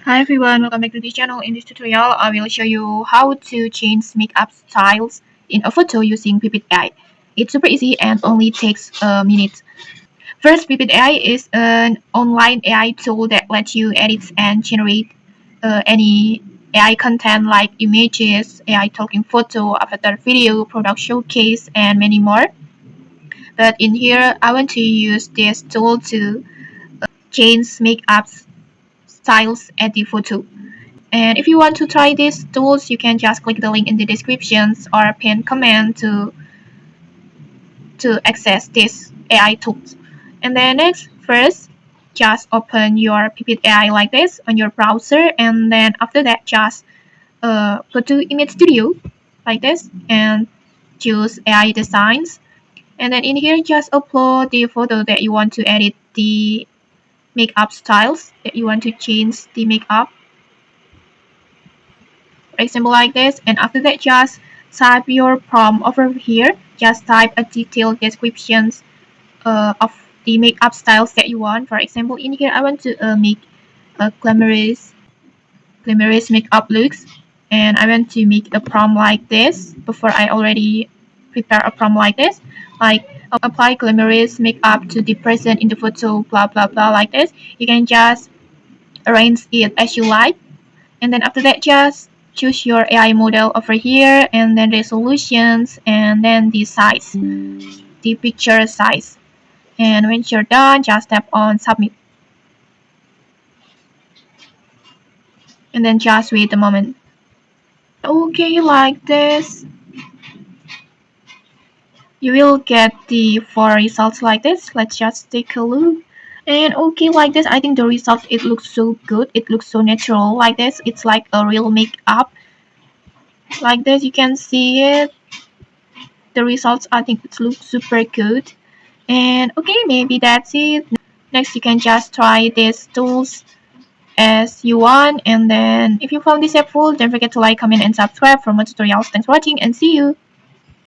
Hi everyone, welcome back to the channel. In this tutorial, I will show you how to change makeup styles in a photo using Pippit AI. It's super easy and only takes a minute. First, Pippit AI is an online AI tool that lets you edit and generate any AI content like images, AI talking photo, avatar video, product showcase, and many more. But in here, I want to use this tool to change makeup styles at the photo. And if you want to try these tools, you can just click the link in the descriptions or pin comment to access these AI tools. And then next, first, just open your Pippit AI like this on your browser, and then after that, just go to Image Studio like this and choose AI designs. And then in here, just upload the photo that you want to edit the makeup styles that you want to change the makeup, for example like this. And after that, just type your prompt over here. Just type a detailed descriptions of the makeup styles that you want. For example, in here I want to make a glamorous makeup looks, and I want to make a prompt like this. Before, I already prepare a prompt like this, like apply glamorous makeup to the person in the photo, blah blah blah, like this. You can just arrange it as you like. And then after that, just choose your AI model over here, and then resolutions, and then the size, the picture size. And when you're done, just tap on submit, and then just wait a moment. Okay, like this, you will get the four results like this. Let's just take a look. And okay, like this, I think the result, it looks so good. It looks so natural like this. It's like a real makeup like this. You can see it. The results, I think it looks super good. And okay, maybe that's it. Next, you can just try these tools as you want. And then if you found this helpful, don't forget to like, comment, and subscribe for more tutorials. Thanks for watching, and see you.